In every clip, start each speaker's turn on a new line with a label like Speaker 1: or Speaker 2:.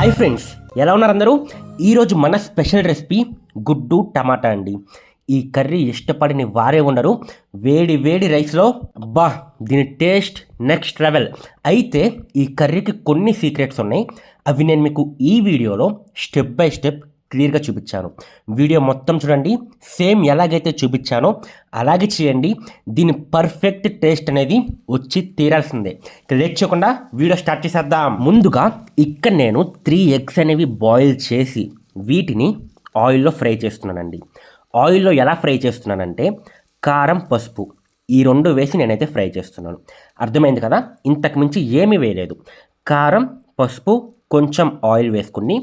Speaker 1: Hi friends, ఎలా ఉన్నారు అందరూ? ఈరోజు మన స్పెషల్ రెసిపీ గుడ్డు టమాటా అండి. ఈ కర్రీ ఇష్టపడిన వారే ఉండరు. వేడి వేడి రైస్లో అబ్బా, దీని టేస్ట్ నెక్స్ట్ లెవెల్. అయితే ఈ కర్రీకి కొన్ని సీక్రెట్స్ ఉన్నాయి. అవి నేను మీకు ఈ వీడియోలో స్టెప్ బై స్టెప్ క్లియర్గా చూపించాను. వీడియో మొత్తం చూడండి. సేమ్ ఎలాగైతే చూపించానో అలాగే చేయండి. దీని పర్ఫెక్ట్ టేస్ట్ అనేది వచ్చి తీరాల్సిందే. లేట్ చేయకుండా వీడియో స్టార్ట్ చేసేద్దాం. ముందుగా ఇక్కడ నేను 3 ఎగ్స్ అనేవి బాయిల్ చేసి వీటిని ఆయిల్లో ఫ్రై చేస్తున్నానండి. ఆయిల్లో ఎలా ఫ్రై చేస్తున్నానంటే కారం, పసుపు ఈ 2 వేసి నేనైతే ఫ్రై చేస్తున్నాను. అర్థమైంది కదా? ఇంతకు మించి ఏమీ వేయలేదు. కారం, పసుపు, కొంచెం ఆయిల్ వేసుకుని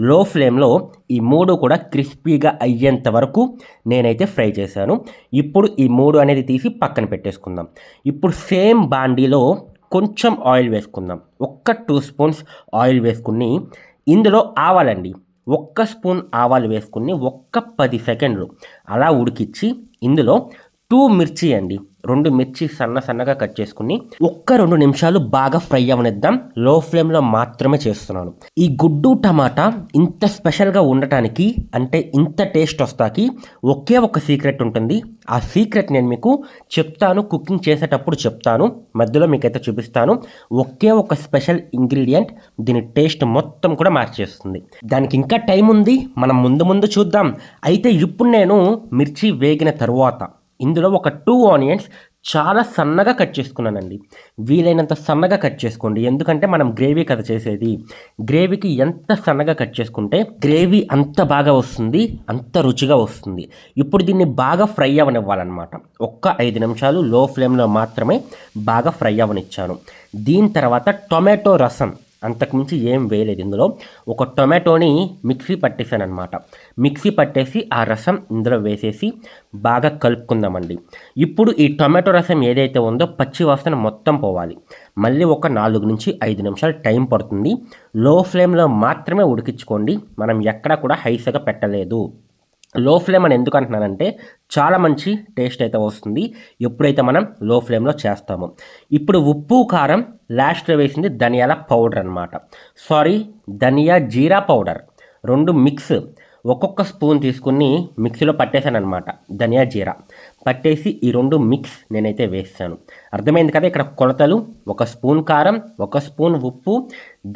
Speaker 1: లో ఫ్లేమ్లో ఈ 3 కూడా క్రిస్పీగా అయ్యేంత వరకు నేనైతే ఫ్రై చేశాను. ఇప్పుడు ఈ 3 అనేది తీసి పక్కన పెట్టేసుకుందాం. ఇప్పుడు సేమ్ బాండీలో కొంచెం ఆయిల్ వేసుకుందాం. 2 స్పూన్స్ ఆయిల్ వేసుకుని ఇందులో ఆవాలండి, 1 స్పూన్ ఆవాలు వేసుకుని 10 సెకండ్లు అలా ఉడికిచ్చి ఇందులో 2 మిర్చి అండి, 2 మిర్చి సన్నగా కట్ చేసుకుని 2 నిమిషాలు బాగా ఫ్రై అవనిద్దాం. లో ఫ్లేమ్లో మాత్రమే చేస్తున్నాను. ఈ గుడ్డు టమాటా ఇంత స్పెషల్గా ఉండటానికి, అంటే ఇంత టేస్ట్ వస్తాకి ఒకే ఒక సీక్రెట్ ఉంటుంది. ఆ సీక్రెట్ నేను మీకు చెప్తాను, కుకింగ్ చేసేటప్పుడు చెప్తాను, మధ్యలో మీకైతే చూపిస్తాను. ఒకే ఒక స్పెషల్ ఇంగ్రీడియంట్ దీని టేస్ట్ మొత్తం కూడా మార్చేస్తుంది. దానికి ఇంకా టైం ఉంది, మనం ముందు చూద్దాం. అయితే ఇప్పుడు నేను మిర్చి వేగిన తరువాత ఇందులో 2 ఆనియన్స్ చాలా సన్నగా కట్ చేసుకున్నానండి. వీలైనంత సన్నగా కట్ చేసుకోండి, ఎందుకంటే మనం గ్రేవీ కదా చేసేది. గ్రేవీకి ఎంత సన్నగా కట్ చేసుకుంటే గ్రేవీ అంత బాగా వస్తుంది, అంత రుచిగా వస్తుంది. ఇప్పుడు దీన్ని బాగా ఫ్రై అవనివ్వాలన్నమాట. 5 నిమిషాలు లో ఫ్లేమ్లో మాత్రమే బాగా ఫ్రై అవనిచ్చాను. దీని తర్వాత టొమాటో రసం, అంతకుమించి ఏం వేయలేదు. ఇందులో 1 టొమాటోని మిక్సీ పట్టేసాను అనమాట. మిక్సీ పట్టేసి ఆ రసం ఇందులో వేసేసి బాగా కలుపుకుందామండి. ఇప్పుడు ఈ టొమాటో రసం ఏదైతే ఉందో పచ్చి వాసన మొత్తం పోవాలి. మళ్ళీ 4 నుంచి 5 నిమిషాలు టైం పడుతుంది. లో ఫ్లేమ్లో మాత్రమే ఉడికించుకోండి. మనం ఎక్కడా కూడా హైస్గా పెట్టలేదు. లో ఫ్లేమ్ అని ఎందుకు అంటున్నానంటే చాలా మంచి టేస్ట్ అయితే వస్తుంది ఎప్పుడైతే మనం లో ఫ్లేమ్లో చేస్తామో. ఇప్పుడు ఉప్పు, కారం లాస్ట్లో వేసింది ధనియాల పౌడర్ అనమాట. ధనియా జీరా పౌడర్ 2 మిక్స్, 1 స్పూన్ తీసుకుని మిక్సీలో పట్టేశాను అనమాట. ధనియా జీరా పట్టేసి ఈ 2 మిక్స్ నేనైతే వేసాను. అర్థమైంది కదా? ఇక్కడ కొలతలు: 1 స్పూన్ కారం, 1 స్పూన్ ఉప్పు,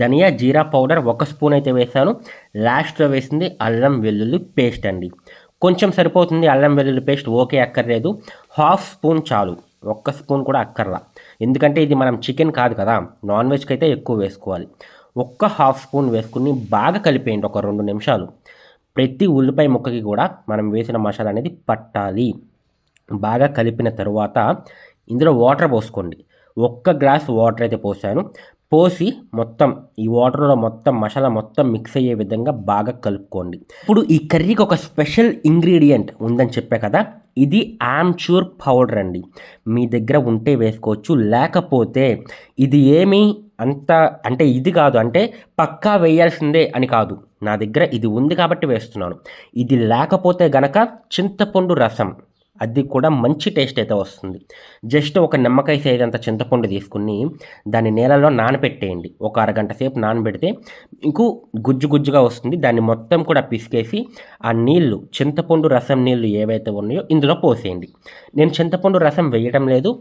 Speaker 1: ధనియా జీరా పౌడర్ 1 స్పూన్ అయితే వేసాను. లాస్ట్లో వేసింది అల్లం వెల్లుల్లి పేస్ట్ అండి. కొంచెం సరిపోతుంది అల్లం వెల్లుల్లి పేస్ట్, ఓకే, అక్కర్లేదు. 1/2 స్పూన్ చాలు, 1 స్పూన్ కూడా అక్కర్లా. ఎందుకంటే ఇది మనం చికెన్ కాదు కదా, నాన్ వెజ్కి అయితే ఎక్కువ వేసుకోవాలి. 1/2 స్పూన్ వేసుకుని బాగా కలిపేయండి 2 నిమిషాలు. ప్రతి ఉల్లిపాయ ముక్కకి కూడా మనం వేసిన మసాలా అనేది పట్టాలి. బాగా కలిపిన తరువాత ఇందులో వాటర్ పోసుకోండి. 1 గ్లాస్ వాటర్ అయితే పోసాను. పోసి మొత్తం ఈ వాటర్లో మొత్తం మసాలా మొత్తం మిక్స్ అయ్యే విధంగా బాగా కలుపుకోండి. ఇప్పుడు ఈ కర్రీకి ఒక స్పెషల్ ఇంగ్రీడియంట్ ఉందని చెప్పే కదా, ఇది ఆమ్చూర్ పౌడర్ అండి. మీ దగ్గర ఉంటే వేసుకోవచ్చు, లేకపోతే ఇది ఏమీ అంత అంటే ఇది కాదు, అంటే పక్కా వేయాల్సిందే అని కాదు. నా దగ్గర ఇది ఉంది కాబట్టి వేస్తున్నాను. ఇది లేకపోతే గనక చింతపండు రసం, అది కూడా మంచి టేస్ట్ అయితే వస్తుంది. జస్ట్ 1 నిమ్మకాయ సైజ్ అంత చింతపండు తీసుకుని దాన్ని నీళ్ళలో నానబెట్టేయండి. 1 అరగంట సేపు నానబెడితే మీకు గుజ్జుగా వస్తుంది. దాన్ని మొత్తం కూడా పిసికేసి ఆ నీళ్లు, చింతపండు రసం నీళ్లు ఏవైతే ఉన్నాయో ఇందులో పోసేయండి. నేను చింతపండు రసం వేయడం లేదు,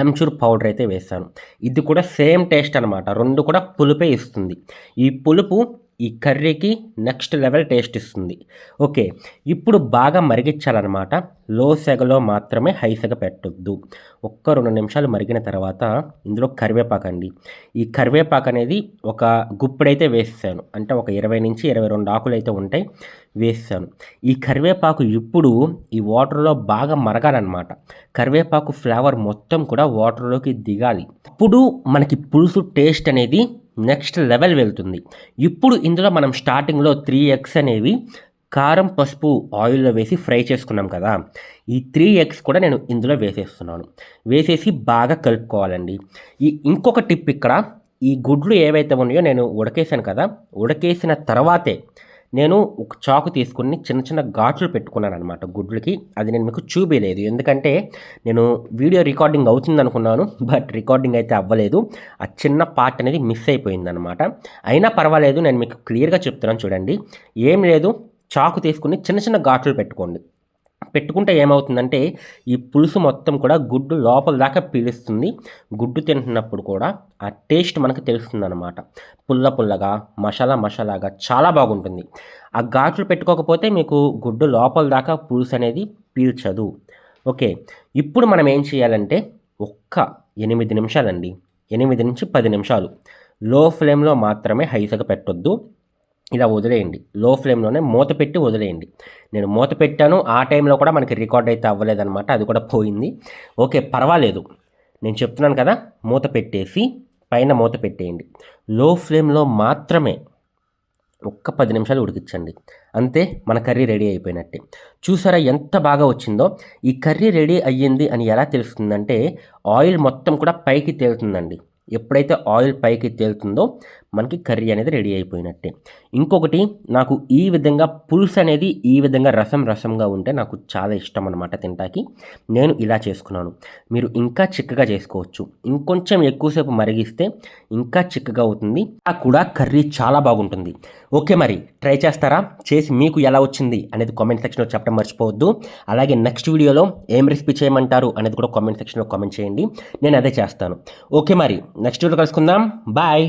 Speaker 1: ఆమ్చూర్ పౌడర్ అయితే వేస్తాను. ఇది కూడా సేమ్ టేస్ట్ అనమాట. 2 కూడా పులుపే ఇస్తుంది. ఈ పులుపు ఈ కర్రీకి నెక్స్ట్ లెవెల్ టేస్ట్ ఇస్తుంది. ఓకే, ఇప్పుడు బాగా మరిగించాలన్నమాట. లో సెగలో మాత్రమే, హై సెగ పెట్టొద్దు. 2 నిమిషాలు మరిగిన తర్వాత ఇందులో కరివేపాకు అండి. ఈ కరివేపాకు అనేది 1 గుప్పెడైతే వేసాను, అంటే 20 నుంచి 22 ఆకులు అయితే ఉంటాయి, వేసాను. ఈ కరివేపాకు ఇప్పుడు ఈ వాటర్లో బాగా మరగాలన్నమాట. కరివేపాకు ఫ్లేవర్ మొత్తం కూడా వాటర్లోకి దిగాలి. అప్పుడు మనకి పులుసు టేస్ట్ అనేది నెక్స్ట్ లెవెల్ వెళ్తుంది. ఇప్పుడు ఇందులో మనం స్టార్టింగ్లో 3 ఎగ్స్ అనేవి కారం, పసుపు ఆయిల్లో వేసి ఫ్రై చేసుకున్నాం కదా, ఈ 3 ఎగ్స్ కూడా నేను ఇందులో వేసేస్తున్నాను. వేసేసి బాగా కలుపుకోవాలండి. ఇంకొక టిప్ ఇక్కడ, ఈ గుడ్లు ఏవైతే ఉన్నాయో నేను ఉడకేసాను కదా, ఉడకేసిన తర్వాతే నేను ఒక చాకు తీసుకుని చిన్న చిన్న ఘాట్లు పెట్టుకున్నాను అనమాట గుడ్లకి. అది నేను మీకు చూపించలేదు, ఎందుకంటే నేను వీడియో రికార్డింగ్ అవుతుంది అనుకున్నాను, బట్ రికార్డింగ్ అయితే అవ్వలేదు. ఆ చిన్న పార్ట్ అనేది మిస్ అయిపోయిందనమాట. అయినా పర్వాలేదు, నేను మీకు క్లియర్గా చెప్తున్నాను చూడండి. ఏం లేదు, చాకు తీసుకుని చిన్న చిన్న ఘాట్లు పెట్టుకుంటే ఏమవుతుందంటే ఈ పులుసు మొత్తం కూడా గుడ్డు లోపల దాకా పీలుస్తుంది. గుడ్డు తింటున్నప్పుడు కూడా ఆ టేస్ట్ మనకు తెలుస్తుంది అనమాట. పుల్లగా మసాలాగా చాలా బాగుంటుంది. ఆ ఘాట్లు పెట్టుకోకపోతే మీకు గుడ్డు లోపల దాకా పులుసు అనేది పీల్చదు. ఓకే, ఇప్పుడు మనం ఏం చేయాలంటే ఒక్క 8 నిమిషాలండి, 8 నుంచి 10 నిమిషాలు లో ఫ్లేమ్లో మాత్రమే, హైస్గా పెట్టొద్దు. ఇలా వదిలేయండి, లో ఫ్లేమ్లోనే మూత పెట్టి వదిలేయండి. నేను మూత పెట్టాను, ఆ టైంలో కూడా మనకి రికార్డ్ అయితే అవ్వలేదన్నమాట, అది కూడా పోయింది. ఓకే, పర్వాలేదు, నేను చెప్తున్నాను కదా. మూత పెట్టేసి పైన మూత పెట్టేయండి. లో ఫ్లేమ్లో మాత్రమే ఒక్క 10 నిమిషాలు ఉడికించండి, అంతే. మన కర్రీ రెడీ అయిపోయినట్టే. చూసారా ఎంత బాగా వచ్చిందో. ఈ కర్రీ రెడీ అయ్యింది అని ఎలా తెలుస్తుందంటే ఆయిల్ మొత్తం కూడా పైకి తేలుతుందండి. ఎప్పుడైతే ఆయిల్ పైకి తేలుతుందో మనకి కర్రీ అనేది రెడీ అయిపోయినట్టే. ఇంకొకటి, నాకు ఈ విధంగా పులుసు అనేది ఈ విధంగా రసంగా ఉంటే నాకు చాలా ఇష్టం అనమాట తింటాకి. నేను ఇలా చేసుకున్నాను. మీరు ఇంకా చిక్కగా చేసుకోవచ్చు, ఇంకొంచెం ఎక్కువసేపు మరిగిస్తే ఇంకా చిక్కగా అవుతుంది. కూడా కర్రీ చాలా బాగుంటుంది. ఓకే, మరి ట్రై చేస్తారా? చేసి మీకు ఎలా వచ్చింది అనేది కామెంట్ సెక్షన్లో చెప్పడం మర్చిపోవద్దు. అలాగే నెక్స్ట్ వీడియోలో ఏం రెసిపీ చేయమంటారు అనేది కూడా కామెంట్ సెక్షన్లో కామెంట్ చేయండి, నేను అదే చేస్తాను. ఓకే, మరి నెక్స్ట్ వీడియో కలుసుకుందాం. బాయ్.